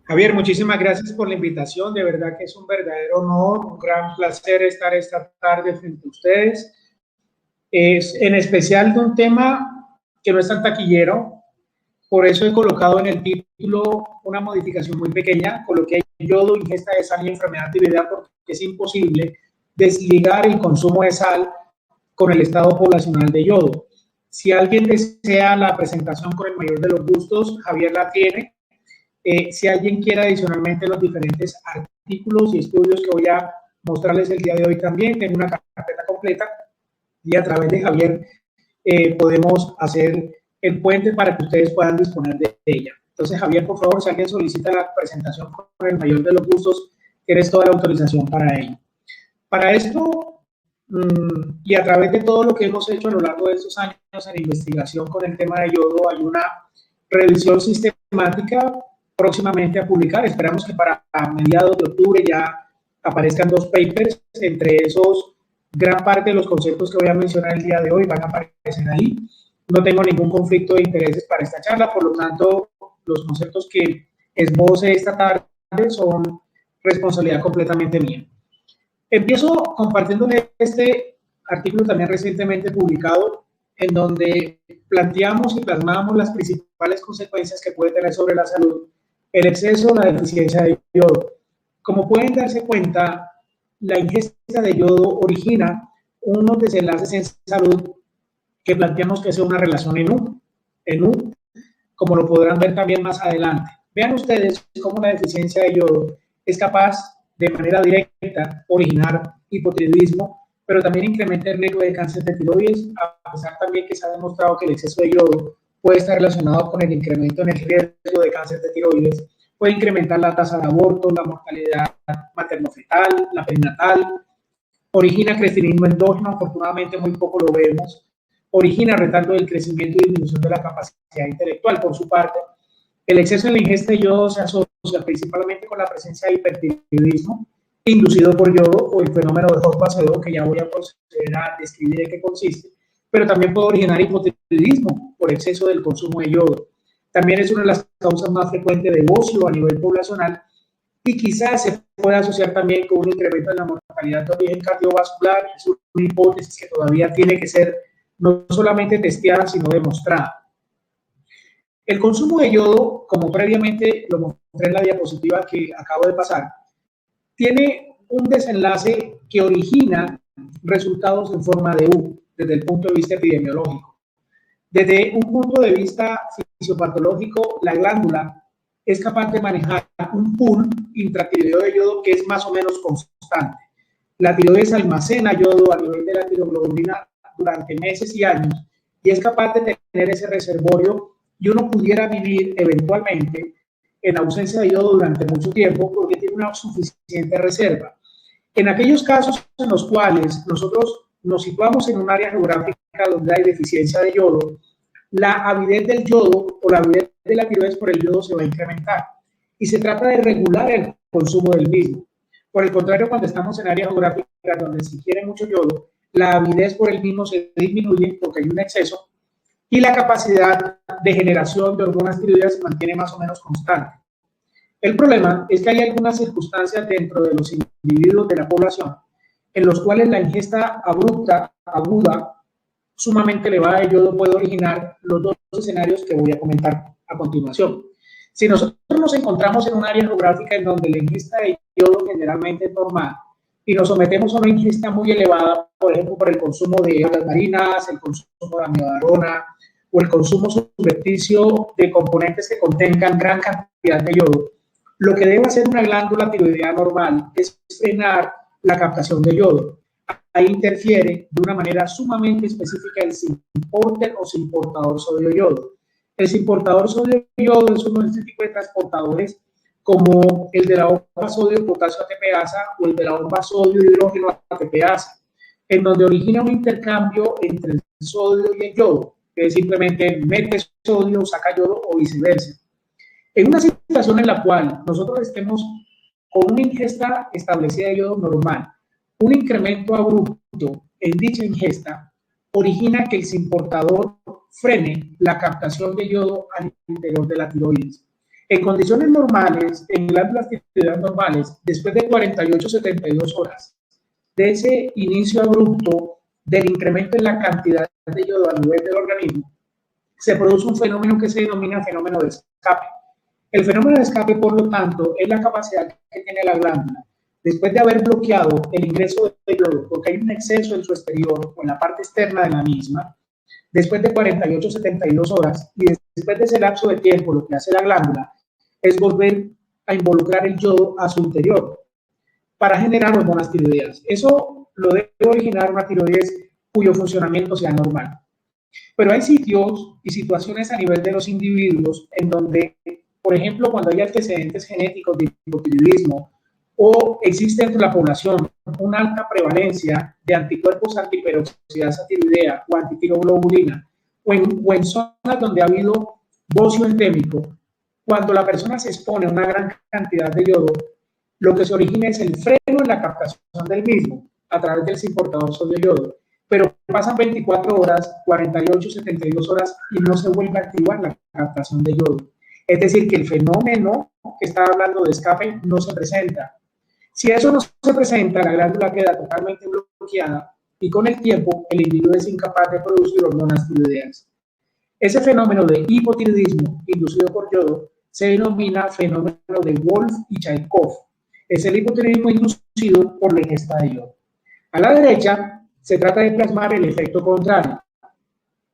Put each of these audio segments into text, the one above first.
Javier, muchísimas gracias por la invitación. De verdad que es un verdadero honor, un gran placer estar esta tarde frente a ustedes. Es en especial de un tema que no es tan taquillero, por eso he colocado en el título una modificación muy pequeña, coloqué yodo, ingesta de sal y enfermedad tiroidea porque es imposible desligar el consumo de sal con el estado poblacional de yodo. Si alguien desea la presentación con el mayor de los gustos, Javier la tiene. Si alguien quiere adicionalmente los diferentes artículos y estudios que voy a mostrarles el día de hoy también, tengo una carpeta completa y a través de Javier podemos hacer el puente para que ustedes puedan disponer de ella. Entonces, Javier, por favor, si alguien solicita la presentación con el mayor de los gustos, tienes toda la autorización para ello. Para esto, y a través de todo lo que hemos hecho a lo largo de estos años en investigación con el tema de yodo, hay una revisión sistemática próximamente a publicar. Esperamos que para mediados de octubre ya aparezcan 2 papers. Entre esos, gran parte de los conceptos que voy a mencionar el día de hoy van a aparecer ahí. No tengo ningún conflicto de intereses para esta charla, por lo tanto, los conceptos que esboce esta tarde son responsabilidad completamente mía. Empiezo compartiéndole este artículo también recientemente publicado, en donde planteamos y plasmamos las principales consecuencias que puede tener sobre la salud el exceso o la deficiencia de yodo. Como pueden darse cuenta, la ingesta de yodo origina unos desenlaces en salud que planteamos que sea una relación en U, como lo podrán ver también más adelante. Vean ustedes cómo la deficiencia de yodo es capaz de manera directa originar hipotiroidismo, pero también incrementa el riesgo de cáncer de tiroides, a pesar también que se ha demostrado que el exceso de yodo puede estar relacionado con el incremento en el riesgo de cáncer de tiroides, puede incrementar la tasa de aborto, la mortalidad materno-fetal, la perinatal, origina crecimiento endógeno, afortunadamente muy poco lo vemos, origina retardo del crecimiento y disminución de la capacidad intelectual. Por su parte, el exceso en la ingesta de yodo se asocia principalmente con la presencia de hipertiroidismo inducido por yodo o el fenómeno de Hofbauer, que ya voy a proceder a describir en qué consiste, pero también puede originar hipotiroidismo por exceso del consumo de yodo. También es una de las causas más frecuentes de bocio a nivel poblacional y quizás se pueda asociar también con un incremento en la mortalidad de origen cardiovascular. Es una hipótesis que todavía tiene que ser no solamente testeada, sino demostrada. El consumo de yodo, como previamente lo mostré en la diapositiva que acabo de pasar, tiene un desenlace que origina resultados en forma de U, desde el punto de vista epidemiológico. Desde un punto de vista fisiopatológico, la glándula es capaz de manejar un pool intratiroideo de yodo que es más o menos constante. La tiroides almacena yodo a nivel de la tiroglobulina durante meses y años y es capaz de tener ese reservorio y uno pudiera vivir eventualmente en ausencia de yodo durante mucho tiempo porque tiene una suficiente reserva. En aquellos casos en los cuales nosotros nos situamos en un área geográfica donde hay deficiencia de yodo, la avidez del yodo o la avidez de la tiroides por el yodo se va a incrementar y se trata de regular el consumo del mismo. Por el contrario, cuando estamos en áreas geográficas donde se ingiere mucho yodo, la avidez por el mismo se disminuye porque hay un exceso y la capacidad de generación de hormonas tiroideas se mantiene más o menos constante. El problema es que hay algunas circunstancias dentro de los individuos de la población en los cuales la ingesta abrupta, aguda, sumamente elevada de yodo puede originar los 2 escenarios que voy a comentar a continuación. Si nosotros nos encontramos en un área geográfica en donde la ingesta de yodo generalmente es normal y nos sometemos a una ingesta muy elevada, por ejemplo, por el consumo de algas marinas, el consumo de amiodarona o el consumo subrepticio de componentes que contengan gran cantidad de yodo, lo que debe hacer una glándula tiroidea normal es frenar la captación de yodo. Ahí interfiere de una manera sumamente específica el SYMporter o SYMportador sodio-yodo. El SYMportador sodio-yodo es uno de este tipo de transportadores como el de la bomba sodio-potasio ATPasa o el de la bomba sodio-hidrógeno ATPasa, en donde origina un intercambio entre el sodio y el yodo, que es simplemente mete sodio, saca yodo o viceversa. En una situación en la cual nosotros estemos con una ingesta establecida de yodo normal, un incremento abrupto en dicha ingesta origina que el SYMportador frene la captación de yodo al interior de la tiroides. En condiciones normales, en glándulas tiroideas normales, después de 48-72 horas de ese inicio abrupto del incremento en la cantidad de yodo a nivel del organismo, se produce un fenómeno que se denomina fenómeno de escape. El fenómeno de escape, por lo tanto, es la capacidad que tiene la glándula, después de haber bloqueado el ingreso de yodo, porque hay un exceso en su exterior o en la parte externa de la misma, después de 48-72 horas, y después de ese lapso de tiempo, lo que hace la glándula es volver a involucrar el yodo a su interior para generar hormonas tiroideas. Eso lo debe originar una tiroides cuyo funcionamiento sea normal. Pero hay sitios y situaciones a nivel de los individuos en donde, por ejemplo, cuando hay antecedentes genéticos de hipotiroidismo o existe entre la población una alta prevalencia de anticuerpos antiperoxidasa tiroidea o antitiroglobulina, o en zonas donde ha habido bocio endémico, cuando la persona se expone a una gran cantidad de yodo, lo que se origina es el freno en la captación del mismo a través del importador sodio-yodo. Pero pasan 24 horas, 48, 72 horas y no se vuelve a activar la captación de yodo. Es decir, que el fenómeno que está hablando de escape no se presenta. Si eso no se presenta, la glándula queda totalmente bloqueada y con el tiempo el individuo es incapaz de producir hormonas tiroideas. Ese fenómeno de hipotiroidismo inducido por yodo se denomina fenómeno de Wolff y Chaikov. Es el hipotiroidismo inducido por la ingesta de yodo. A la derecha se trata de plasmar el efecto contrario.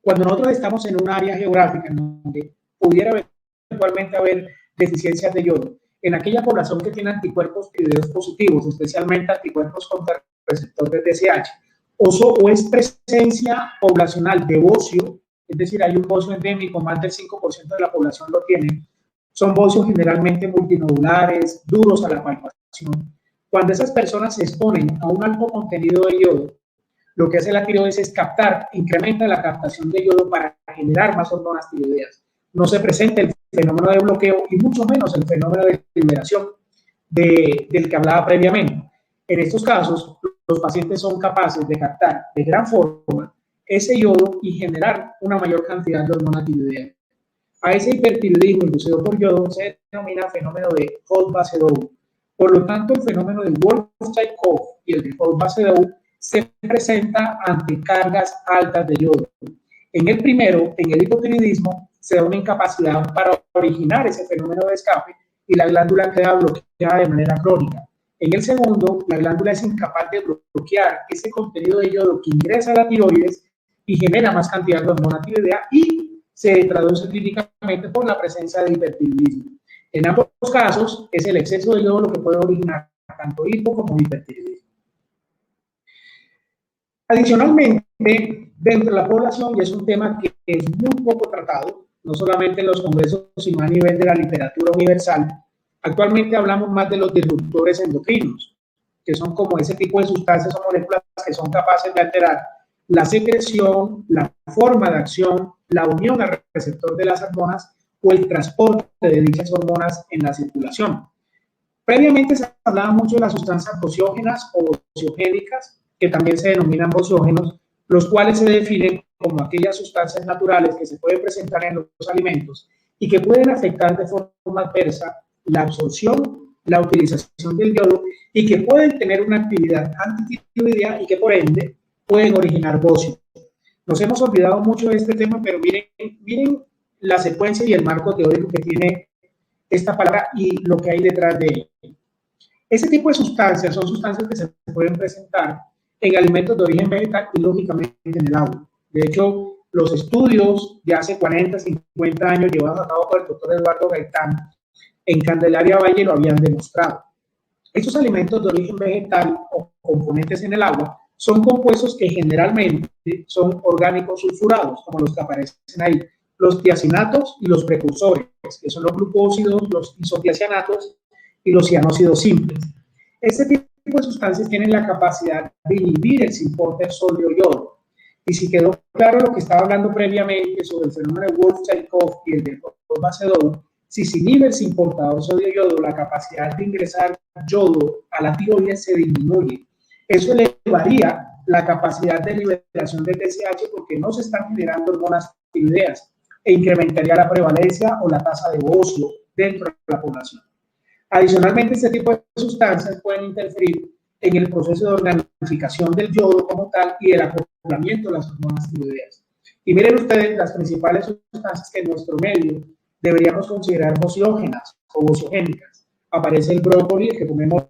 Cuando nosotros estamos en un área geográfica en donde pudiera eventualmente haber deficiencias de yodo, en aquella población que tiene anticuerpos tiroideos positivos, especialmente anticuerpos contra receptores de TSH, o es presencia poblacional de bocio, es decir, hay un bocio endémico, más del 5% de la población lo tiene, son bocios generalmente multinodulares, duros a la palpación. Cuando esas personas se exponen a un alto contenido de yodo, lo que hace la tiroides es captar, incrementa la captación de yodo para generar más hormonas tiroideas. No se presenta el fenómeno de bloqueo y mucho menos el fenómeno de liberación del que hablaba previamente. En estos casos, los pacientes son capaces de captar de gran forma ese yodo y generar una mayor cantidad de hormona tiroidea. A ese hipertiroidismo inducido por yodo se denomina fenómeno de Hall-Basedow. Por lo tanto, el fenómeno del Wolff-Chaikov y el de Hall-Basedow se presenta ante cargas altas de yodo. En el primero, en el hipotiroidismo, se da una incapacidad para originar ese fenómeno de escape y la glándula queda bloqueada de manera crónica. En el segundo, la glándula es incapaz de bloquear ese contenido de yodo que ingresa a la tiroides y genera más cantidad de hormona tiroidea y se traduce clínicamente por la presencia de hipertiroidismo. En ambos casos, es el exceso de yodo lo que puede originar tanto hipo como hipertiroidismo. Adicionalmente, dentro de la población, y es un tema que es muy poco tratado, no solamente en los congresos, sino a nivel de la literatura universal, actualmente hablamos más de los disruptores endocrinos, que son como ese tipo de sustancias o moléculas que son capaces de alterar la secreción, la forma de acción, la unión al receptor de las hormonas o el transporte de dichas hormonas en la circulación. Previamente se hablaba mucho de las sustancias bociógenas o bociogénicas, que también se denominan bociógenos, los cuales se definen como aquellas sustancias naturales que se pueden presentar en los alimentos y que pueden afectar de forma adversa la absorción, la utilización del yodo y que pueden tener una actividad antitiroidea y que por ende pueden originar bocio. Nos hemos olvidado mucho de este tema, pero miren la secuencia y el marco teórico que tiene esta palabra y lo que hay detrás de ella. Ese tipo de sustancias son sustancias que se pueden presentar en alimentos de origen vegetal y lógicamente en el agua. De hecho, los estudios de hace 40, 50 años llevados a cabo por el doctor Eduardo Gaitán en Candelaria Valle lo habían demostrado. Estos alimentos de origen vegetal o componentes en el agua son compuestos que generalmente son orgánicos sulfurados, como los que aparecen ahí, los tiacinatos y los precursores, que son los glucósidos, los isotiacianatos y los cianósidos simples. Este tipo de sustancias tienen la capacidad de inhibir el simporter sodio-yodo. Y si quedó claro lo que estaba hablando previamente sobre el fenómeno de Wolff-Chaikov y el de Hall-Basedow, si se inhibe el simportador sodio-yodo, la capacidad de ingresar yodo a la tiroides se disminuye. Eso elevaría la capacidad de liberación de TSH porque no se están generando hormonas tiroideas e incrementaría la prevalencia o la tasa de bocio dentro de la población. Adicionalmente, este tipo de sustancias pueden interferir en el proceso de organificación del yodo como tal y el acoplamiento de las hormonas tiroideas. Y miren ustedes las principales sustancias que en nuestro medio deberíamos considerar bociógenas o bociogénicas. Aparece el brócoli, el que comemos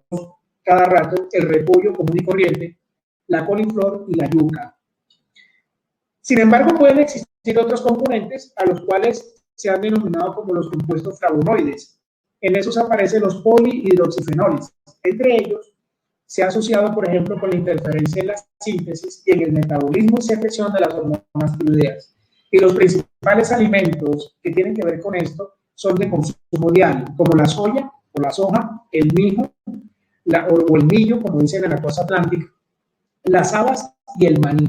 cada rato, el repollo común y corriente, la coliflor y la yuca. Sin embargo, pueden existir otros componentes a los cuales se han denominado como los compuestos flavonoides. En esos aparecen los polihidroxifenoles. Entre ellos, se ha asociado, por ejemplo, con la interferencia en la síntesis y en el metabolismo y secreción de las hormonas tiroideas. Y los principales alimentos que tienen que ver con esto son de consumo diario, como la soya o la soja, el mijo, o el millo, como dicen en la costa atlántica, las habas y el maní.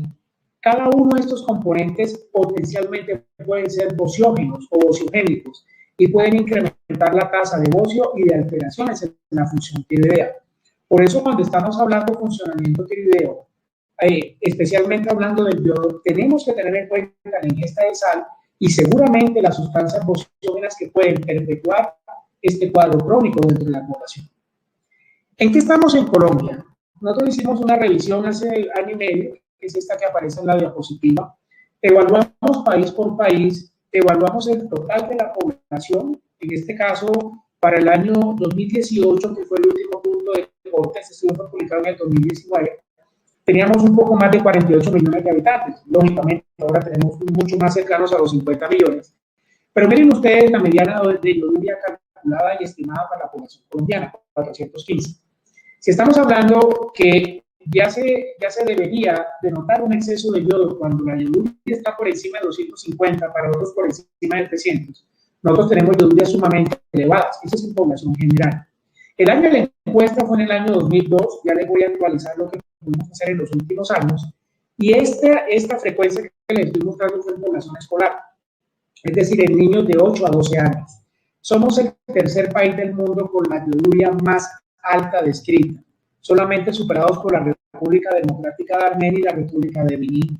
Cada uno de estos componentes potencialmente pueden ser bociógenos o bociogénicos y pueden incrementar la tasa de bocio y de alteraciones en la función tiroidea. Por eso, cuando estamos hablando de funcionamiento tiroideo, especialmente hablando del yodo, tenemos que tener en cuenta la ingesta de sal y seguramente las sustancias bociógenas que pueden perpetuar este cuadro crónico dentro de la población. ¿En qué estamos en Colombia? Nosotros hicimos una revisión hace año y medio, que es esta que aparece en la diapositiva. Evaluamos país por país, evaluamos el total de la población, en este caso para el año 2018, que fue el último punto de corte, este estudio fue publicado en el 2019, teníamos un poco más de 48 millones de habitantes. Lógicamente, ahora tenemos mucho más cercanos a los 50 millones. Pero miren ustedes la mediana de yoduria calculada y estimada para la población colombiana, 415. Si estamos hablando que ya se debería de notar un exceso de yodo cuando la yoduria está por encima de 250, para otros por encima de 300. Nosotros tenemos yodurias sumamente elevadas, eso es en población general. El año de la encuesta fue en el año 2002, ya les voy a actualizar lo que pudimos hacer en los últimos años, y esta frecuencia que les estoy mostrando fue en población escolar, es decir, en niños de 8 a 12 años. Somos el tercer país del mundo con la yoduria más alta descrita, solamente superados por la República Democrática de Armenia y la República de Benín.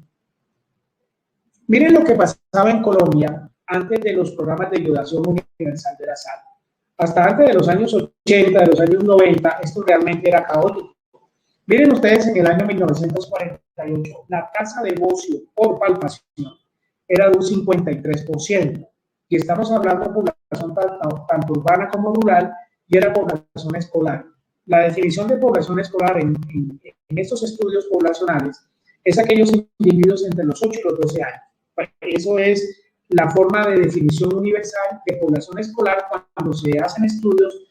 Miren lo que pasaba en Colombia antes de los programas de yodación universal de la sal. Hasta antes de los años 80, de los años 90, esto realmente era caótico. Miren ustedes, en el año 1948, la tasa de bocio por palpación era de un 53%. Y estamos hablando de población tanto urbana como rural, y era población escolar. La definición de población escolar en estos estudios poblacionales es aquellos individuos entre los 8 y los 12 años. Eso es la forma de definición universal de población escolar cuando se hacen estudios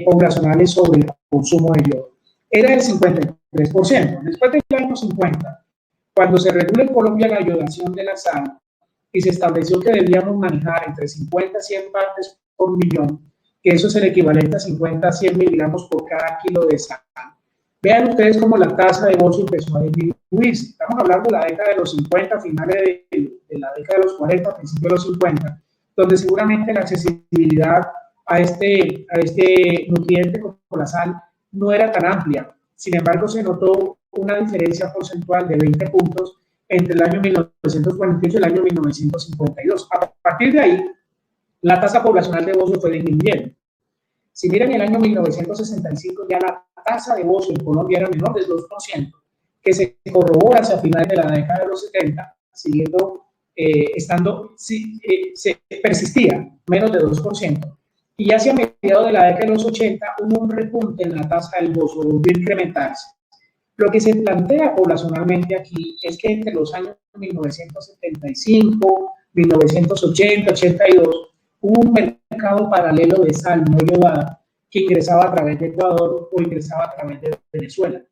poblacionales sobre el consumo de yodo. Era el 53%. Después del año 50, cuando se regula en Colombia la yodación de la sal y se estableció que debíamos manejar entre 50 y 100 partes por millón, que eso es el equivalente a 50 a 100 miligramos por cada kilo de sal. Vean ustedes cómo la tasa de bocio empezó a disminuirse. Estamos hablando de la década de los 50, finales de la década de los 40, principios de los 50, donde seguramente la accesibilidad a este nutriente como la sal no era tan amplia. Sin embargo, se notó una diferencia porcentual de 20 puntos entre el año 1948 y el año 1952. A partir de ahí, la tasa poblacional de bocio fue disminuyendo. Si miran el año 1965, ya la tasa de bocio en Colombia era menor del 2%, que se corrobora hacia finales de la década de los 70, siguiendo persistía menos de 2%. Y hacia mediados de la década de los 80 hubo un repunte en la tasa del bocio, volvió a incrementarse. Lo que se plantea poblacionalmente aquí es que entre los años 1975, 1980, 82, hubo un mercado paralelo de sal no yodada que ingresaba a través de Ecuador o ingresaba a través de Venezuela.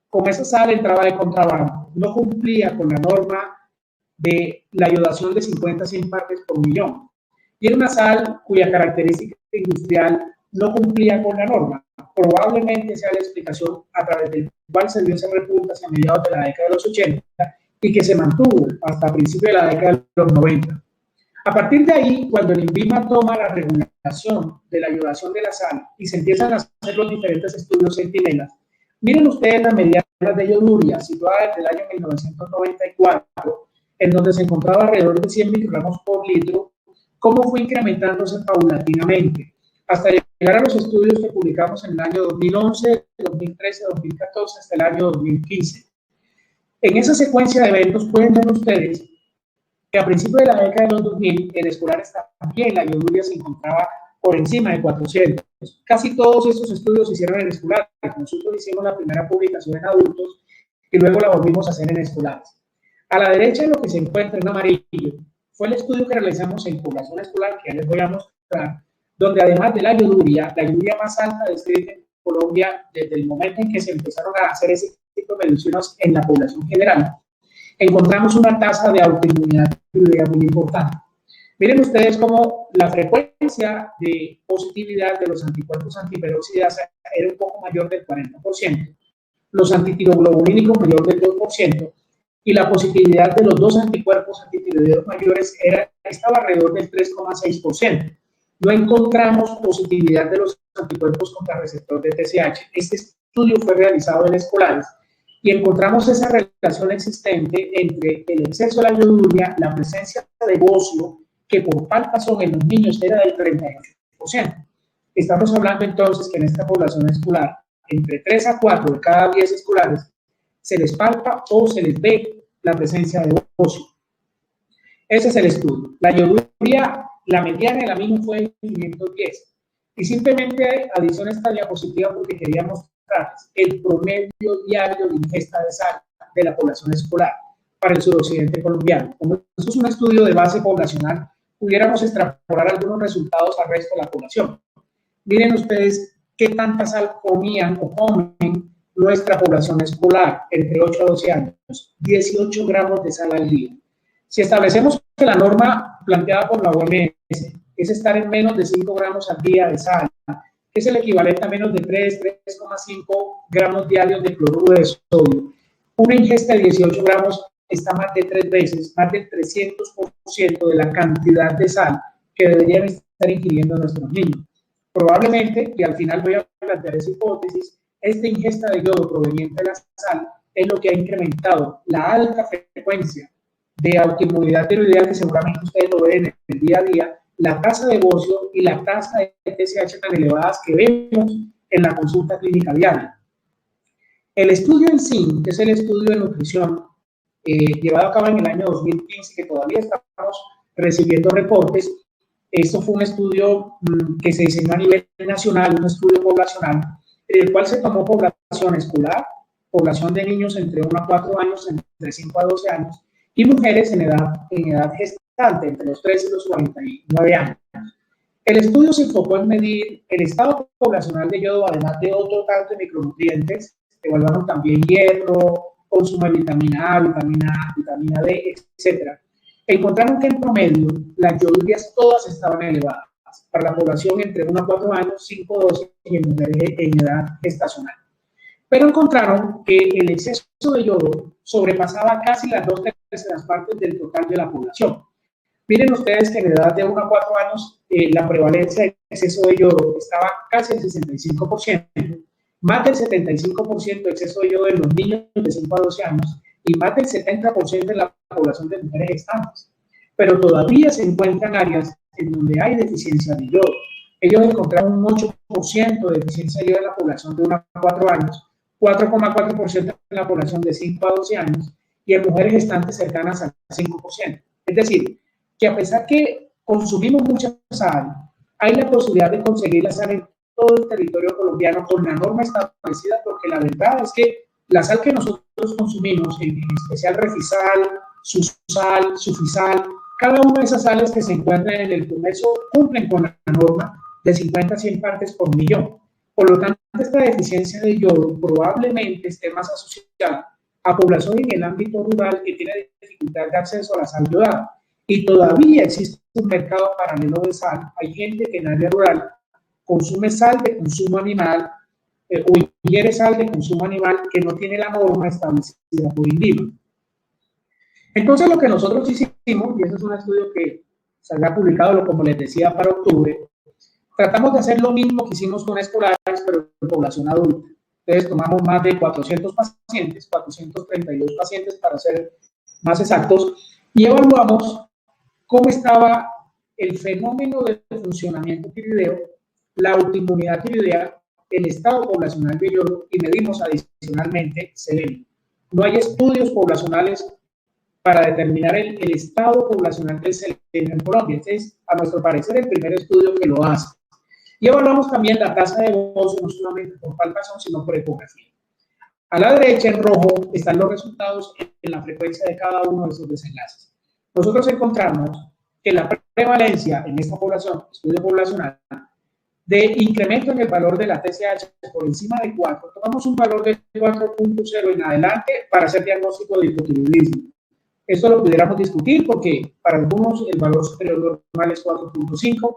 Como esa sal entraba de contrabando, no cumplía con la norma de la yodación de 50 a 100 partes por millón. Y era una sal cuya característica industrial no cumplía con la norma. Probablemente sea la explicación a través del cual se dio ese repunte hacia mediados de la década de los 80 y que se mantuvo hasta principios de la década de los 90. A partir de ahí, cuando el INVIMA toma la regulación de la yodación de la sal y se empiezan a hacer los diferentes estudios centinelas, miren ustedes las medianas de yoduria situadas desde el año 1994, en donde se encontraba alrededor de 100 microgramos por litro, cómo fue incrementándose paulatinamente. hasta llegar a los estudios que publicamos en el año 2011, 2013, 2014, hasta el año 2015. En esa secuencia de eventos pueden ver ustedes que a principios de la década de los 2000, en escolares también la ioduria se encontraba por encima de 400. Casi todos estos estudios se hicieron en escolares. Nosotros hicimos la primera publicación en adultos y luego la volvimos a hacer en escolares. A la derecha de lo que se encuentra en amarillo fue el estudio que realizamos en población escolar, que ya les voy a mostrar, donde además de la ioduria más alta descrita en Colombia desde el momento en que se empezaron a hacer ese tipo de mediciones en la población general, encontramos una tasa de autoinmunidad muy importante. Miren ustedes cómo la frecuencia de positividad de los anticuerpos antiperoxidasa era un poco mayor del 40%, los antitiroglobulínicos mayor del 2%, y la positividad de los dos anticuerpos antitiroideos mayores estaba alrededor del 3,6%. No encontramos positividad de los anticuerpos contra receptor de TSH. Este estudio fue realizado en escolares y encontramos esa relación existente entre el exceso de la ioduria, la presencia de bocio, que por palpazón en los niños era del 38%. Estamos hablando entonces que en esta población escolar, entre 3 a 4 de cada 10 escolares, se les palpa o se les ve la presencia de bocio. Ese es el estudio. La ioduria, la mediana de la misma fue 510. Y simplemente adiciono esta diapositiva porque quería mostrarles el promedio diario de ingesta de sal de la población escolar para el suroccidente colombiano. Como esto es un estudio de base poblacional, pudiéramos extrapolar algunos resultados al resto de la población. Miren ustedes qué tanta sal comían o comen nuestra población escolar entre 8 a 12 años, 18 gramos de sal al día. Si establecemos que la norma planteada por la OMS es estar en menos de 5 gramos al día de sal, que es el equivalente a menos de 3,5 gramos diarios de cloruro de sodio, una ingesta de 18 gramos está más de 3 veces, más del 300% de la cantidad de sal que deberían estar ingiriendo nuestros niños. Probablemente, y al final voy a plantear esa hipótesis, esta ingesta de yodo proveniente de la sal es lo que ha incrementado la alta frecuencia de autoinmunidad tiroidea que seguramente ustedes lo ven en el día a día, la tasa de bocio y la tasa de TSH tan elevadas que vemos en la consulta clínica diaria. El estudio en sí, que es el estudio de nutrición llevado a cabo en el año 2015, que todavía estamos recibiendo reportes, esto fue un estudio que se diseñó a nivel nacional, un estudio poblacional, en el cual se tomó población escolar, población de niños entre 1 a 4 años, entre 5 a 12 años, y mujeres en edad gestante, entre los 13 y los 49 años. El estudio se enfocó en medir el estado poblacional de yodo, además de otro tanto de micronutrientes, evaluaron también hierro, consumo de vitamina A, vitamina D, etc. Encontraron que en promedio las yodurias todas estaban elevadas para la población entre 1 a 4 años, 5 a 12 y en mujeres en edad gestacional. Pero encontraron que el exceso de yodo sobrepasaba casi las 2/3 partes del total de la población. Miren ustedes que en edad de 1 a 4 años la prevalencia de exceso de yodo estaba casi el 65%, más del 75% de exceso de yodo en los niños de 5 a 12 años y más del 70% en la población de mujeres gestantes. Pero todavía se encuentran áreas en donde hay deficiencia de yodo. Ellos encontraron un 8% de deficiencia de yodo en la población de 1 a 4 años, 4,4% en la población de 5 a 12 años y en mujeres gestantes cercanas al 5%. Es decir, que a pesar que consumimos mucha sal, hay la posibilidad de conseguir la sal en todo el territorio colombiano con la norma establecida, porque la verdad es que la sal que nosotros consumimos, en especial Refisal, Susal, Sufisal, cada una de esas sales que se encuentran en el comercio cumplen con la norma de 50 a 100 partes por millón. Por lo tanto, esta deficiencia de yodo probablemente esté más asociada a población en el ámbito rural que tiene dificultad de acceso a la sal yodada. Y todavía existe un mercado paralelo de sal. Hay gente que en el área rural consume sal de consumo animal o ingiere sal de consumo animal que no tiene la norma establecida por INVIMA. Entonces, lo que nosotros hicimos, y ese es un estudio que saldrá publicado, como les decía, para octubre, tratamos de hacer lo mismo que hicimos con escolares, pero en población adulta. Entonces, tomamos más de 400 pacientes, 432 pacientes para ser más exactos, y evaluamos cómo estaba el fenómeno de funcionamiento tiroideo la autoinmunidad tiroidea, el estado poblacional de yodo y medimos adicionalmente selenio. No hay estudios poblacionales para determinar el estado poblacional del selenio en Colombia. Este es, a nuestro parecer, el primer estudio que lo hace. Y evaluamos también la tasa de bocio, no solamente por palpación, sino por ecografía. A la derecha, en rojo, están los resultados en la frecuencia de cada uno de esos desenlaces. Nosotros encontramos que la prevalencia en esta población, estudio poblacional, de incremento en el valor de la TSH por encima de 4, tomamos un valor de 4.0 en adelante para hacer diagnóstico de hipotiroidismo. Esto lo pudiéramos discutir porque para algunos el valor superior normal es 4.5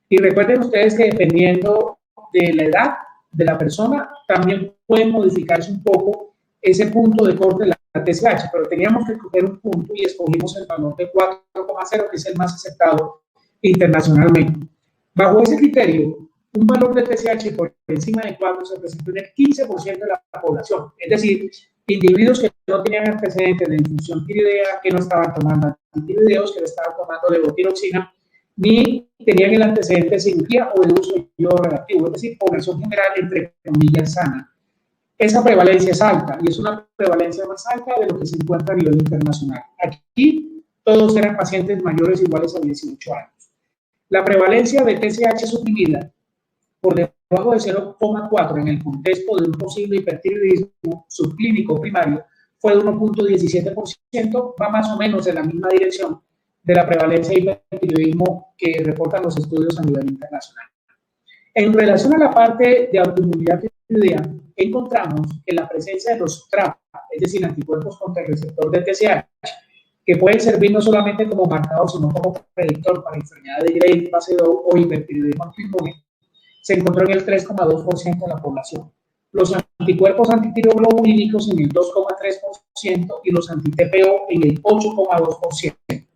y recuerden ustedes que dependiendo de la edad de la persona también pueden modificarse un poco ese punto de corte de la TSH, pero teníamos que escoger un punto y escogimos el valor de 4.0 que es el más aceptado internacionalmente. Bajo ese criterio, un valor de TSH por encima de 4 se presentó en el 15% de la población, es decir, individuos que no tenían antecedentes de disfunción tiroidea, que no estaban tomando antitiroideos, que no estaban tomando levotiroxina, ni tenían el antecedente de cirugía o de uso de yodo radioactivo, es decir, población general entre comillas sana. Esa prevalencia es alta y es una prevalencia más alta de lo que se encuentra a nivel internacional. Aquí todos eran pacientes mayores iguales a 18 años. La prevalencia de TSH suprimida por debajo de 0,4 en el contexto de un posible hipertiroidismo subclínico primario fue de 1.17%, va más o menos en la misma dirección de la prevalencia de hipertiroidismo que reportan los estudios a nivel internacional. En relación a la parte de autoinmunidad tiroidea, encontramos que la presencia de los TRAP, es decir, anticuerpos contra el receptor de TSH, que pueden servir no solamente como marcador, sino como predictor para enfermedad de Graves, fase 2 o hipertiroidismo autoinmune, se encontró en el 3,2% de la población. Los anticuerpos antitiroglobulínicos en el 2,3% y los anti-TPO en el 8,2%.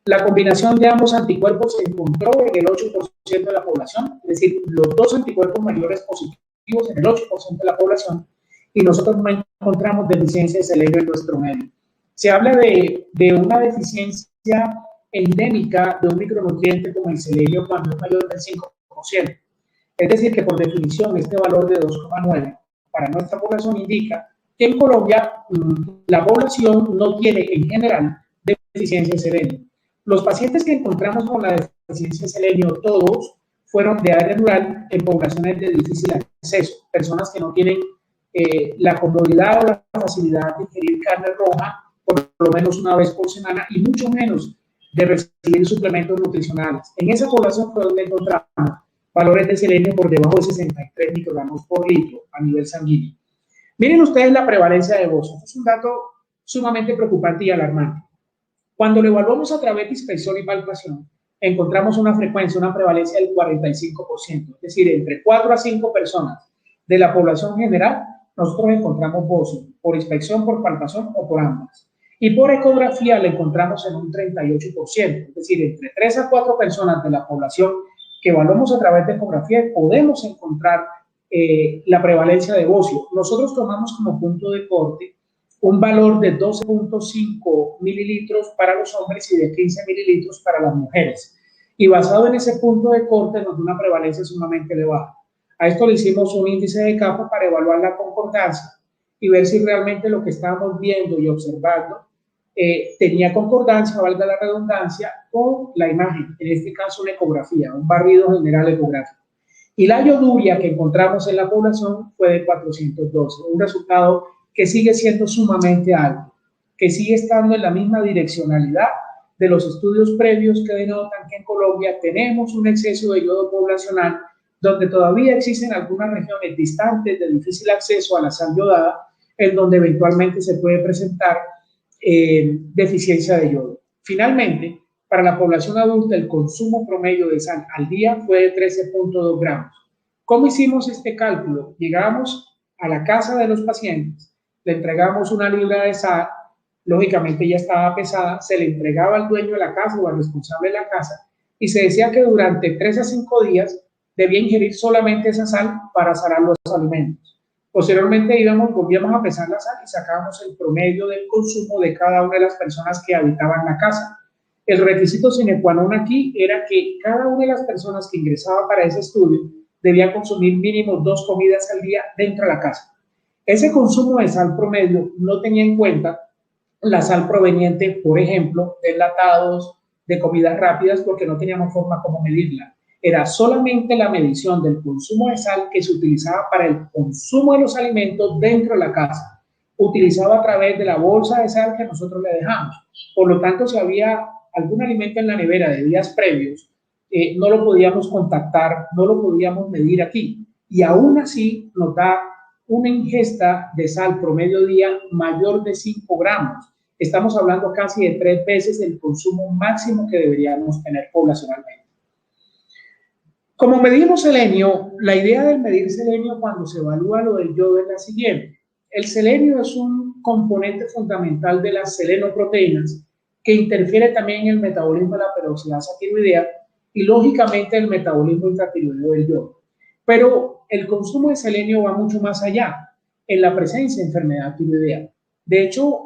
La combinación de ambos anticuerpos se encontró en el 8% de la población, es decir, los dos anticuerpos mayores positivos en el 8% de la población, y nosotros no encontramos deficiencia de selenio en nuestro medio. Se habla de una deficiencia endémica de un micronutriente como el selenio cuando es mayor del 5%. Es decir, que por definición este valor de 2,9 para nuestra población indica que en Colombia la población no tiene en general deficiencia de selenio. Los pacientes que encontramos con la deficiencia de selenio, todos fueron de área rural en poblaciones de difícil acceso, personas que no tienen la comodidad o la facilidad de ingerir carne roja por lo menos una vez por semana y mucho menos de recibir suplementos nutricionales. En esa población fue donde encontramos valores de selenio por debajo de 63 microgramos por litro a nivel sanguíneo. Miren ustedes la prevalencia de bocio. Es un dato sumamente preocupante y alarmante. Cuando lo evaluamos a través de inspección y palpación, encontramos una frecuencia, una prevalencia del 45%, es decir, entre 4 a 5 personas de la población general, nosotros encontramos bocio, por inspección, por palpación o por ambas. Y por ecografía lo encontramos en un 38%, es decir, entre 3 a 4 personas de la población que evaluamos a través de ecografía podemos encontrar la prevalencia de bocio. Nosotros tomamos como punto de corte un valor de 12.5 mililitros para los hombres y de 15 mililitros para las mujeres. Y basado en ese punto de corte nos da una prevalencia sumamente elevada. A esto le hicimos un índice de capa para evaluar la concordancia y ver si realmente lo que estábamos viendo y observando tenía concordancia, valga la redundancia, con la imagen, en este caso una ecografía, un barrido general ecográfico. Y la ioduria que encontramos en la población fue de 412, un resultado que sigue siendo sumamente alto, que sigue estando en la misma direccionalidad de los estudios previos que denotan que en Colombia tenemos un exceso de yodo poblacional, donde todavía existen algunas regiones distantes de difícil acceso a la sal yodada, en donde eventualmente se puede presentar deficiencia de yodo. Finalmente, para la población adulta, el consumo promedio de sal al día fue de 13.2 gramos. ¿Cómo hicimos este cálculo? Llegamos a la casa de los pacientes, le entregamos una libra de sal, lógicamente ya estaba pesada, se le entregaba al dueño de la casa o al responsable de la casa y se decía que durante 3 a 5 días debía ingerir solamente esa sal para sanar los alimentos. Posteriormente volvíamos a pesar la sal y sacábamos el promedio del consumo de cada una de las personas que habitaban la casa. El requisito sine qua non aquí era que cada una de las personas que ingresaba para ese estudio debía consumir mínimo 2 comidas al día dentro de la casa. Ese consumo de sal promedio no tenía en cuenta la sal proveniente, por ejemplo, de enlatados, de comidas rápidas, porque no teníamos forma como medirla. Era solamente la medición del consumo de sal que se utilizaba para el consumo de los alimentos dentro de la casa, utilizado a través de la bolsa de sal que nosotros le dejamos. Por lo tanto, si había algún alimento en la nevera de días previos, no lo podíamos contactar, no lo podíamos medir aquí. Y aún así nos da una ingesta de sal promedio día mayor de 5 gramos. Estamos hablando casi de 3 veces el consumo máximo que deberíamos tener poblacionalmente. Como medimos selenio, la idea del medir selenio cuando se evalúa lo del yodo es la siguiente. El selenio es un componente fundamental de las selenoproteínas que interfiere también en el metabolismo de la peroxidasa tiroidea y lógicamente el metabolismo intratiroideo del yodo. Pero el consumo de selenio va mucho más allá en la presencia de enfermedad tiroidea. De hecho,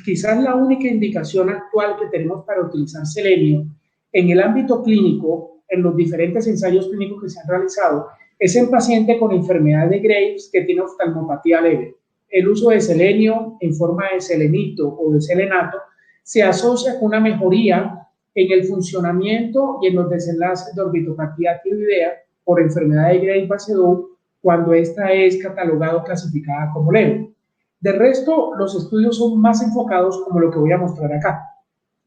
quizás la única indicación actual que tenemos para utilizar selenio en el ámbito clínico, en los diferentes ensayos clínicos que se han realizado, es en paciente con enfermedad de Graves que tiene oftalmopatía leve. El uso de selenio en forma de selenito o de selenato se asocia con una mejoría en el funcionamiento y en los desenlaces de orbitopatía tiroidea por enfermedad de Graves-Basedow cuando esta es catalogada o clasificada como leve. De resto, los estudios son más enfocados como lo que voy a mostrar acá.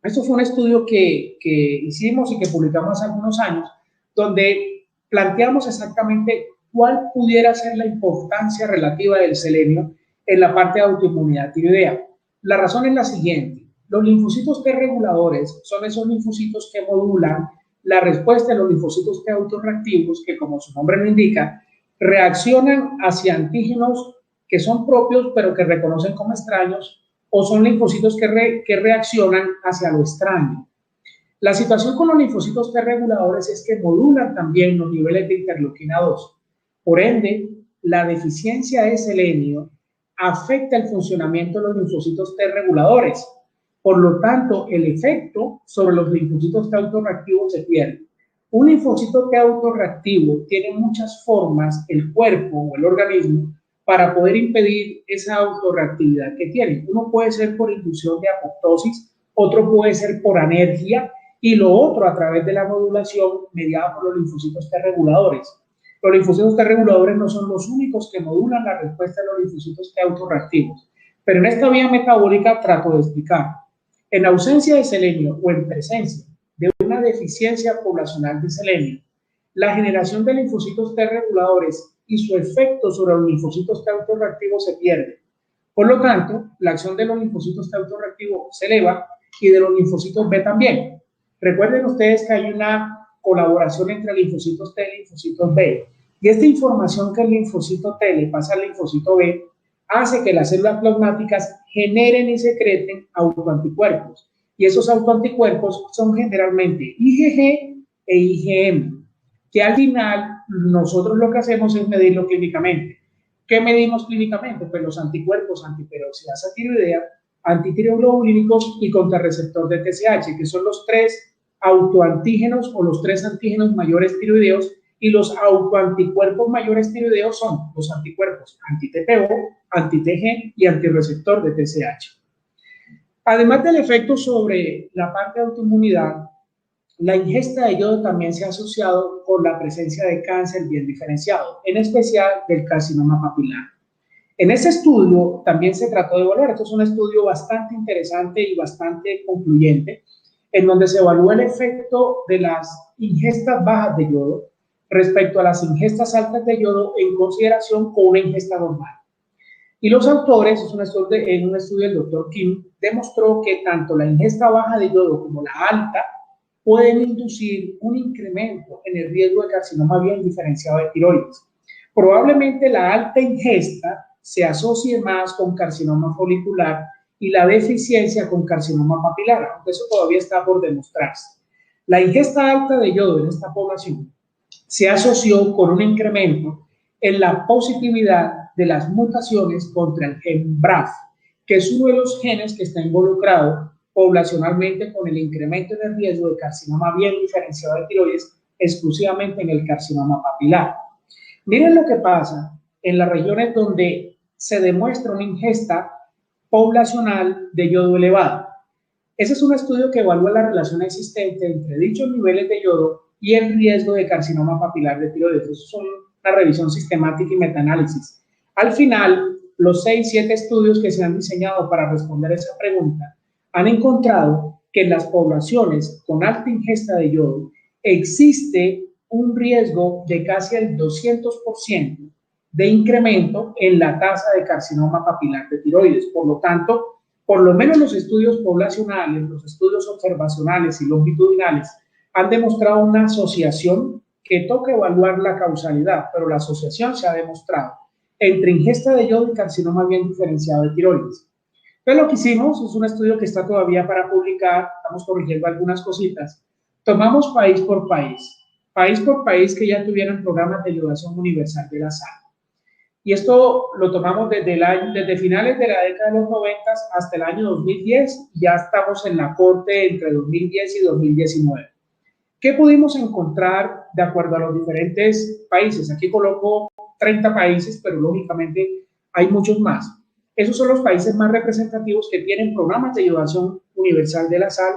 Esto fue un estudio que hicimos y que publicamos hace algunos años, donde planteamos exactamente cuál pudiera ser la importancia relativa del selenio en la parte de autoinmunidad tiroidea. La razón es la siguiente. Los linfocitos T reguladores son esos linfocitos que modulan la respuesta de los linfocitos T autorreactivos que, como su nombre lo indica, reaccionan hacia antígenos que son propios pero que reconocen como extraños, o son linfocitos que reaccionan hacia lo extraño. La situación con los linfocitos T reguladores es que modulan también los niveles de interleuquina 2. Por ende, la deficiencia de selenio afecta el funcionamiento de los linfocitos T reguladores. Por lo tanto, el efecto sobre los linfocitos T autorreactivos se pierde. Un linfocito T autorreactivo tiene muchas formas, el cuerpo o el organismo, para poder impedir esa autorreactividad que tiene. Uno puede ser por inducción de apoptosis, otro puede ser por anergia y lo otro a través de la modulación mediada por los linfocitos T reguladores. Los linfocitos T reguladores no son los únicos que modulan la respuesta de los linfocitos T autorreactivos, pero en esta vía metabólica trato de explicar. En ausencia de selenio o en presencia de una deficiencia poblacional de selenio, la generación de linfocitos T reguladores y su efecto sobre los linfocitos T autorreactivos se pierde. Por lo tanto, la acción de los linfocitos T autorreactivos se eleva y de los linfocitos B también. Recuerden ustedes que hay una colaboración entre linfocitos T y linfocitos B. Y esta información que el linfocito T le pasa al linfocito B hace que las células plasmáticas generen y secreten autoanticuerpos. Y esos autoanticuerpos son generalmente IgG e IgM, que al final nosotros lo que hacemos es medirlo clínicamente. ¿Qué medimos clínicamente? Pues los anticuerpos antiperoxidasa tiroidea, antitireoglobulínicos y contrarreceptor de TSH, que son los 3 autoantígenos o los 3 antígenos mayores tiroideos, y los autoanticuerpos mayores tiroideos son los anticuerpos anti-TPO, anti-TG y antirreceptor de TSH. Además del efecto sobre la parte de autoinmunidad, la ingesta de yodo también se ha asociado con la presencia de cáncer bien diferenciado, en especial del carcinoma papilar. En ese estudio también se trató de evaluar, esto es un estudio bastante interesante y bastante concluyente, en donde se evalúa el efecto de las ingestas bajas de yodo respecto a las ingestas altas de yodo en consideración con una ingesta normal. Y los autores, en un estudio del Dr. Kim, demostró que tanto la ingesta baja de yodo como la alta pueden inducir un incremento en el riesgo de carcinoma bien diferenciado de tiroides. Probablemente la alta ingesta se asocie más con carcinoma folicular y la deficiencia con carcinoma papilar, aunque eso todavía está por demostrarse. La ingesta alta de yodo en esta población se asoció con un incremento en la positividad de las mutaciones contra el gen BRAF, que es uno de los genes que está involucrado poblacionalmente con el incremento en el riesgo de carcinoma bien diferenciado de tiroides, exclusivamente en el carcinoma papilar. Miren lo que pasa en las regiones donde se demuestra una ingesta poblacional de yodo elevada. Ese es un estudio que evalúa la relación existente entre dichos niveles de yodo y el riesgo de carcinoma papilar de tiroides. Eso es una revisión sistemática y metaanálisis. Al final, los 6-7 estudios que se han diseñado para responder esa pregunta han encontrado que en las poblaciones con alta ingesta de yodo existe un riesgo de casi el 200% de incremento en la tasa de carcinoma papilar de tiroides. Por lo tanto, por lo menos los estudios poblacionales, los estudios observacionales y longitudinales han demostrado una asociación que toca evaluar la causalidad, pero la asociación se ha demostrado entre ingesta de yodo y carcinoma bien diferenciado de tiroides. Entonces lo que hicimos es un estudio que está todavía para publicar, estamos corrigiendo algunas cositas. Tomamos país por país que ya tuvieran programas de yodación universal de la sal. Y esto lo tomamos desde finales de la década de los 90 hasta el año 2010, ya estamos en la corte entre 2010 y 2019. ¿Qué pudimos encontrar de acuerdo a los diferentes países? Aquí coloco 30 países, pero lógicamente hay muchos más. Esos son los países más representativos que tienen programas de yodación universal de la sal.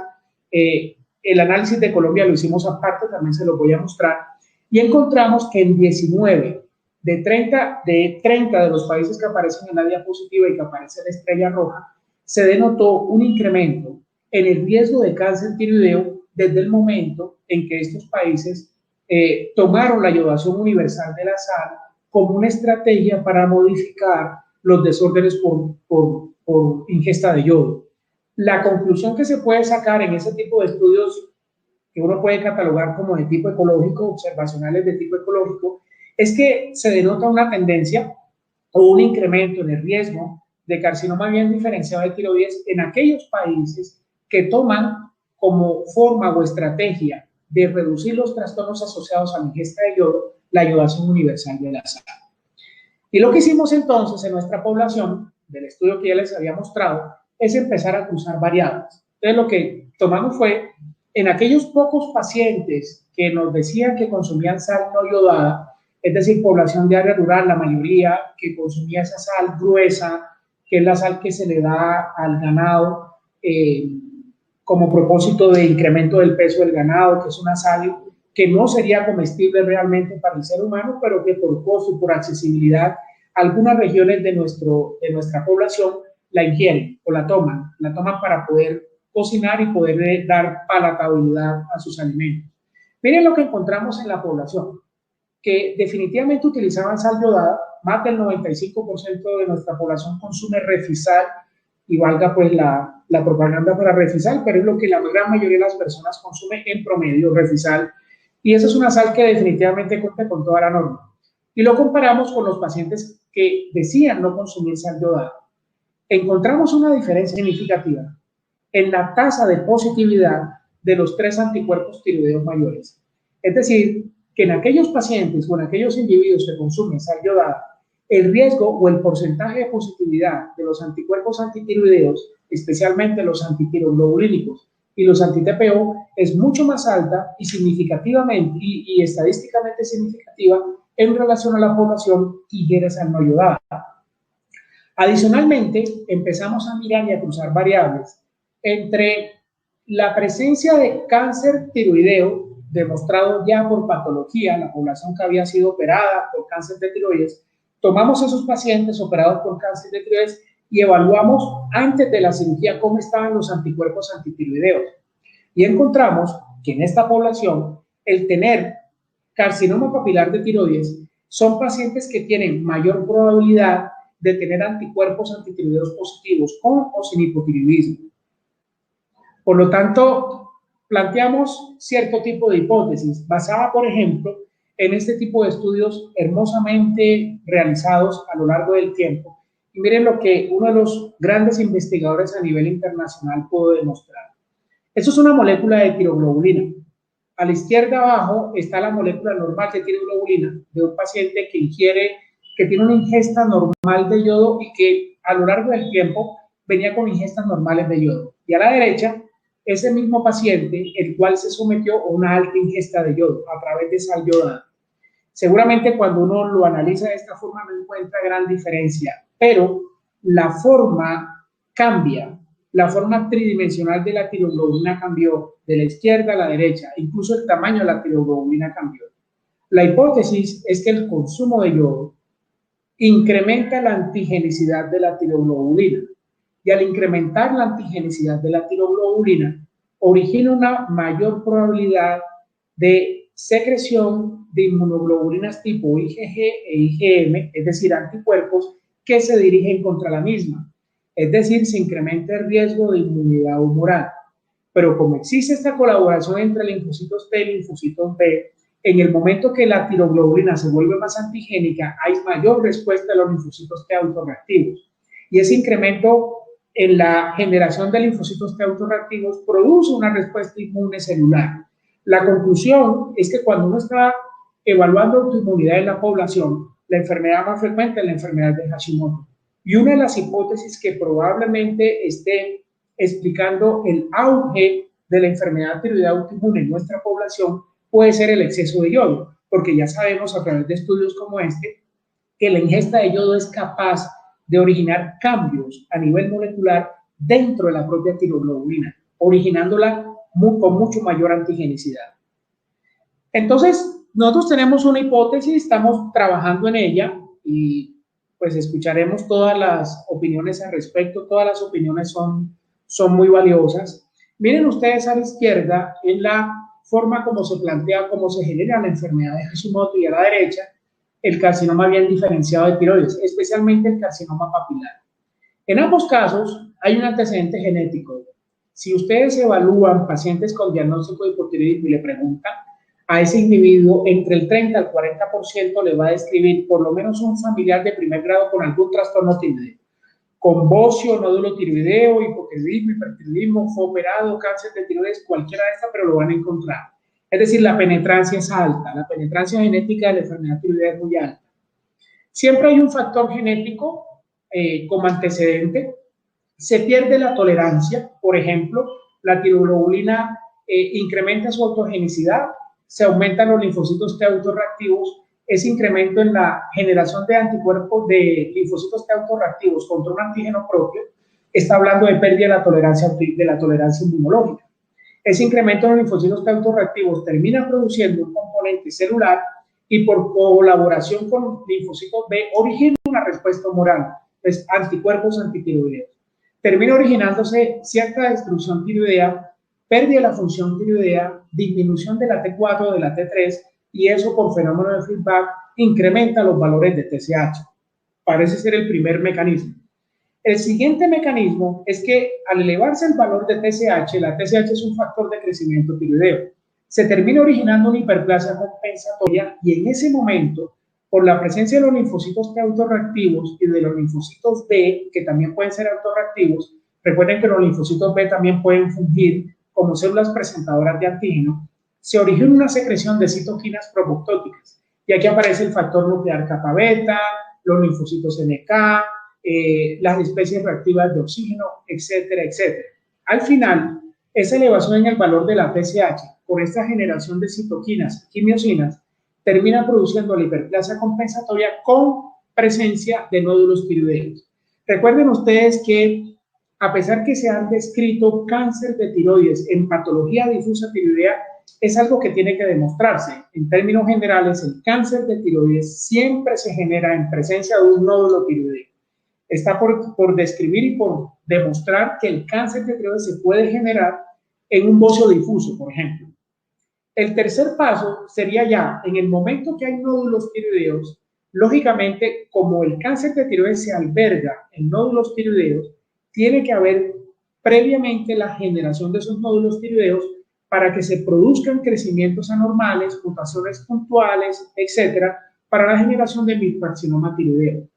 El análisis de Colombia lo hicimos aparte, también se lo voy a mostrar. Y encontramos que en 19 de 30 de los países que aparecen en la diapositiva y que aparece la estrella roja, se denotó un incremento en el riesgo de cáncer tiroideo desde el momento en que estos países tomaron la yodación universal de la sal como una estrategia para modificar los desórdenes por ingesta de yodo. La conclusión que se puede sacar en ese tipo de estudios que uno puede catalogar como de tipo ecológico, observacionales de tipo ecológico, es que se denota una tendencia o un incremento en el riesgo de carcinoma bien diferenciado de tiroides en aquellos países que toman como forma o estrategia de reducir los trastornos asociados a la ingesta de yodo, la yodación universal de la sal. Y lo que hicimos entonces en nuestra población, del estudio que ya les había mostrado, es empezar a cruzar variables. Entonces lo que tomamos fue, en aquellos pocos pacientes que nos decían que consumían sal no yodada, es decir, población de área rural, la mayoría que consumía esa sal gruesa, que es la sal que se le da al ganado como propósito de incremento del peso del ganado, que es una sal que no sería comestible realmente para el ser humano, pero que por costo y por accesibilidad, algunas regiones de nuestra población la ingieren o la toman para poder cocinar y poder dar palatabilidad a sus alimentos. Miren lo que encontramos en la población, que definitivamente utilizaban sal yodada, más del 95% de nuestra población consume Refisal, y valga pues la propaganda para Refisal, pero es lo que la gran mayoría de las personas consume en promedio, Refisal, y esa es una sal que definitivamente cumple con toda la norma. Y lo comparamos con los pacientes que decían no consumir sal yodada. Encontramos una diferencia significativa en la tasa de positividad de los 3 anticuerpos tiroideos mayores. Es decir, que en aquellos pacientes o en aquellos individuos que consumen sal yodada, el riesgo o el porcentaje de positividad de los anticuerpos antitiroideos, especialmente los antitiroglobulínicos y los anti-TPO, es mucho más alta y significativamente y estadísticamente significativa en relación a la población que ingiere sal no yodada. Adicionalmente, empezamos a mirar y a cruzar variables entre la presencia de cáncer tiroideo demostrado ya por patología, la población que había sido operada por cáncer de tiroides. Tomamos esos pacientes operados por cáncer de tiroides y evaluamos antes de la cirugía cómo estaban los anticuerpos antitiroideos. Y encontramos que en esta población, el tener carcinoma papilar de tiroides son pacientes que tienen mayor probabilidad de tener anticuerpos antitiroideos positivos con o sin hipotiroidismo. Por lo tanto, planteamos cierto tipo de hipótesis basada, por ejemplo, en este tipo de estudios hermosamente realizados a lo largo del tiempo. Y miren lo que uno de los grandes investigadores a nivel internacional pudo demostrar. Esto es una molécula de tiroglobulina. A la izquierda abajo está la molécula normal de tiroglobulina de un paciente que tiene una ingesta normal de yodo y que a lo largo del tiempo venía con ingestas normales de yodo. Y a la derecha, ese mismo paciente, el cual se sometió a una alta ingesta de yodo a través de sal yodada. Seguramente cuando uno lo analiza de esta forma no encuentra gran diferencia, pero la forma cambia. La forma tridimensional de la tiroglobulina cambió de la izquierda a la derecha, incluso el tamaño de la tiroglobulina cambió. La hipótesis es que el consumo de yodo incrementa la antigenicidad de la tiroglobulina y al incrementar la antigenicidad de la tiroglobulina origina una mayor probabilidad de secreción de inmunoglobulinas tipo IgG e IgM, es decir, anticuerpos que se dirigen contra la misma. Es decir, se incrementa el riesgo de inmunidad humoral. Pero como existe esta colaboración entre linfocitos T y linfocitos B, en el momento que la tiroglobulina se vuelve más antigénica, hay mayor respuesta de los linfocitos T autorreactivos. Y ese incremento en la generación de linfocitos T autorreactivos produce una respuesta inmune celular. La conclusión es que cuando uno está evaluando autoinmunidad en la población, la enfermedad más frecuente es la enfermedad de Hashimoto. Y una de las hipótesis que probablemente esté explicando el auge de la enfermedad tiroidea autoinmune en nuestra población puede ser el exceso de yodo, porque ya sabemos a través de estudios como este que la ingesta de yodo es capaz de originar cambios a nivel molecular dentro de la propia tiroglobulina, originándola con mucho mayor antigenicidad. Entonces, nosotros tenemos una hipótesis, estamos trabajando en ella y pues escucharemos todas las opiniones al respecto, todas las opiniones son muy valiosas. Miren ustedes a la izquierda en la forma como se plantea, cómo se genera la enfermedad de Hashimoto y a la derecha el carcinoma bien diferenciado de tiroides, especialmente el carcinoma papilar. En ambos casos hay un antecedente genético. Si ustedes evalúan pacientes con diagnóstico de hipotiroidismo y le preguntan, a ese individuo entre el 30 al 40% le va a describir por lo menos un familiar de primer grado con algún trastorno tiroideo, con bocio, nódulo tiroideo, hipotiroidismo, hipertiroidismo, fue operado, cáncer de tiroides, cualquiera de estas, pero lo van a encontrar. Es decir, la penetrancia es alta, la penetrancia genética de la enfermedad tiroidea es muy alta. Siempre hay un factor genético como antecedente. Se pierde la tolerancia, por ejemplo, la tiroglobulina incrementa su autogenicidad, se aumentan los linfocitos T autorreactivos, ese incremento en la generación de anticuerpos de linfocitos T autorreactivos contra un antígeno propio está hablando de pérdida de la tolerancia inmunológica. Ese incremento en los linfocitos T autorreactivos termina produciendo un componente celular y por colaboración con linfocitos B origina una respuesta humoral, pues anticuerpos antitiroideos. Termina originándose cierta destrucción tiroidea, pérdida de la función tiroidea, disminución de la T4, de la T3, y eso por fenómeno de feedback incrementa los valores de TSH. Parece ser el primer mecanismo. El siguiente mecanismo es que al elevarse el valor de TSH, la TSH es un factor de crecimiento tiroideo, se termina originando una hiperplasia compensatoria y en ese momento, por la presencia de los linfocitos T autorreactivos y de los linfocitos B, que también pueden ser autorreactivos, recuerden que los linfocitos B también pueden fungir como células presentadoras de antígeno, se origina una secreción de citoquinas propoptóticas. Y aquí aparece el factor nuclear kappa beta, los linfocitos NK, las especies reactivas de oxígeno, etcétera, etcétera. Al final, esa elevación en el valor de la TSH por esta generación de citoquinas y miocinas termina produciendo la hiperplasia compensatoria con presencia de nódulos tiroideos. Recuerden ustedes que a pesar que se han descrito cáncer de tiroides en patología difusa tiroidea, es algo que tiene que demostrarse. En términos generales, el cáncer de tiroides siempre se genera en presencia de un nódulo tiroideo. Está por describir y por demostrar que el cáncer de tiroides se puede generar en un bocio difuso, por ejemplo. El tercer paso sería ya, en el momento que hay nódulos tiroideos, lógicamente, como el cáncer de tiroides se alberga en nódulos tiroideos, tiene que haber previamente la generación de esos nódulos tiroideos para que se produzcan crecimientos anormales, mutaciones puntuales, etcétera, para la generación de microcarcinoma tiroideo.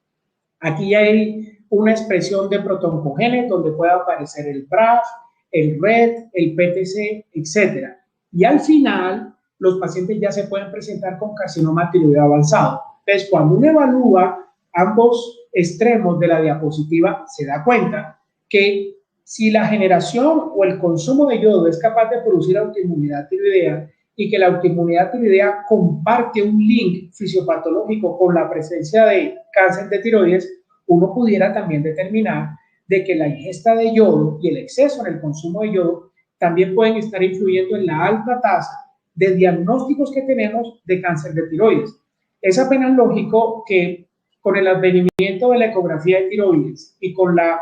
Aquí hay una expresión de protoncogenes donde puede aparecer el BRAF, el RET, el PTC, etcétera. Y al final, los pacientes ya se pueden presentar con carcinoma tiroideo avanzado. Entonces, cuando uno evalúa ambos extremos de la diapositiva, se da cuenta que si la generación o el consumo de yodo es capaz de producir autoinmunidad tiroidea, y que la autoinmunidad tiroidea comparte un link fisiopatológico con la presencia de cáncer de tiroides, uno pudiera también determinar de que la ingesta de yodo y el exceso en el consumo de yodo también pueden estar influyendo en la alta tasa de diagnósticos que tenemos de cáncer de tiroides. Es apenas lógico que con el advenimiento de la ecografía de tiroides y con la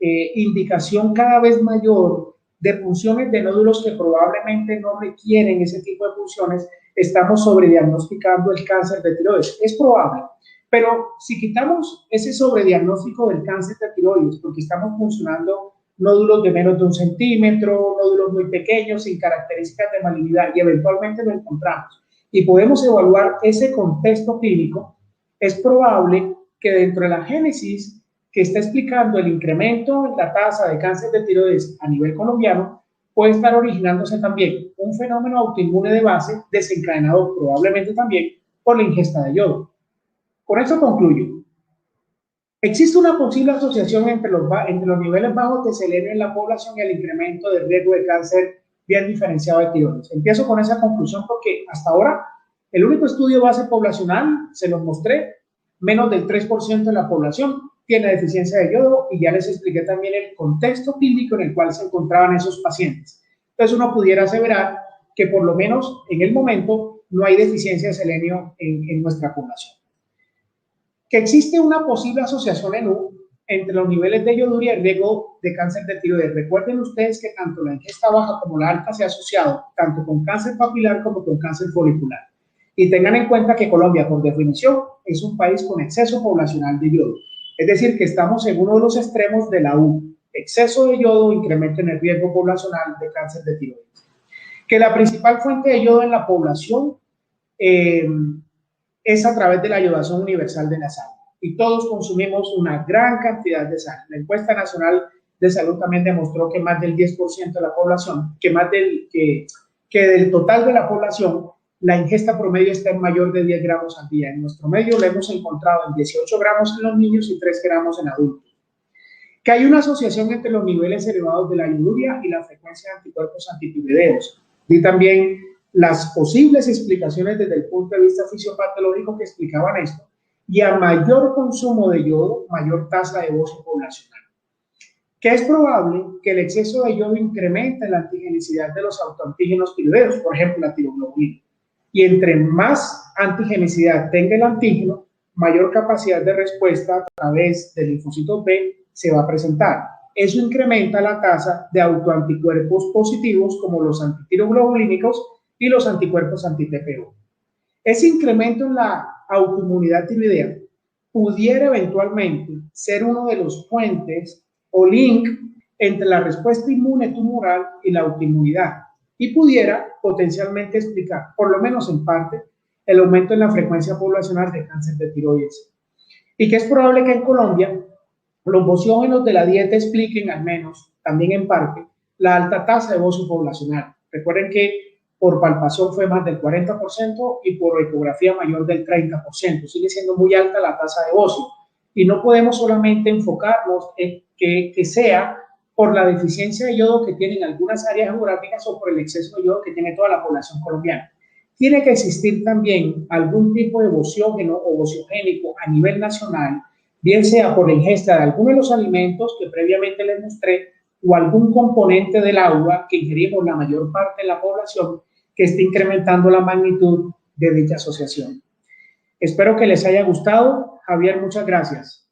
indicación cada vez mayor de funciones de nódulos que probablemente no requieren ese tipo de funciones, estamos sobrediagnosticando el cáncer de tiroides. Es probable, pero si quitamos ese sobrediagnóstico del cáncer de tiroides, porque estamos funcionando nódulos de menos de 1 centímetro, nódulos muy pequeños, sin características de malignidad, y eventualmente lo encontramos, y podemos evaluar ese contexto clínico, es probable que dentro de la génesis que está explicando el incremento en la tasa de cáncer de tiroides a nivel colombiano, puede estar originándose también un fenómeno autoinmune de base desencadenado probablemente también por la ingesta de yodo. Con eso concluyo. Existe una posible asociación entre los niveles bajos de selenio en la población y el incremento del riesgo de cáncer bien diferenciado de tiroides. Empiezo con esa conclusión porque hasta ahora el único estudio base poblacional, se los mostré, menos del 3% de la población tiene deficiencia de yodo, y ya les expliqué también el contexto clínico en el cual se encontraban esos pacientes. Entonces uno pudiera aseverar que por lo menos en el momento no hay deficiencia de selenio en nuestra población. Que existe una posible asociación en U entre los niveles de yoduria y el riesgo de cáncer de tiroides. Recuerden ustedes que tanto la ingesta baja como la alta se ha asociado tanto con cáncer papilar como con cáncer folicular. Y tengan en cuenta que Colombia, por definición, es un país con exceso poblacional de yodo. Es decir, que estamos en uno de los extremos de la U. Exceso de yodo, incremento en el riesgo poblacional de cáncer de tiroides. Que la principal fuente de yodo en la población es a través de la yodación universal de la sangre. Y todos consumimos una gran cantidad de sal. La encuesta nacional de salud también demostró que más del 10% de la población, que del total de la población, la ingesta promedio está en mayor de 10 gramos al día. En nuestro medio lo hemos encontrado en 18 gramos en los niños y 3 gramos en adultos. Que hay una asociación entre los niveles elevados de la yoduria y la frecuencia de anticuerpos antitiroideos. Y también las posibles explicaciones desde el punto de vista fisiopatológico que explicaban esto. Y a mayor consumo de yodo, mayor tasa de bocio poblacional. Que es probable que el exceso de yodo incremente la antigenicidad de los autoantígenos tiroideos, por ejemplo, la tiroglobulina. Y entre más antigenicidad tenga el antígeno, mayor capacidad de respuesta a través del linfocito B se va a presentar. Eso incrementa la tasa de autoanticuerpos positivos como los antitiroglobulínicos y los anticuerpos anti-TPO. Ese incremento en la autoinmunidad tiroidea pudiera eventualmente ser uno de los puentes o link entre la respuesta inmune tumoral y la autoinmunidad, y pudiera potencialmente explicar, por lo menos en parte, el aumento en la frecuencia poblacional de cáncer de tiroides. Y que es probable que en Colombia los bociógenos de la dieta expliquen, al menos, también en parte, la alta tasa de bocio poblacional. Recuerden que por palpación fue más del 40% y por ecografía mayor del 30%. Sigue siendo muy alta la tasa de bocio. Y no podemos solamente enfocarnos en que sea por la deficiencia de yodo que tienen algunas áreas geográficas o por el exceso de yodo que tiene toda la población colombiana. Tiene que existir también algún tipo de bociógeno o bociogénico a nivel nacional, bien sea por la ingesta de alguno de los alimentos que previamente les mostré o algún componente del agua que ingerimos la mayor parte de la población que esté incrementando la magnitud de dicha asociación. Espero que les haya gustado. Javier, muchas gracias.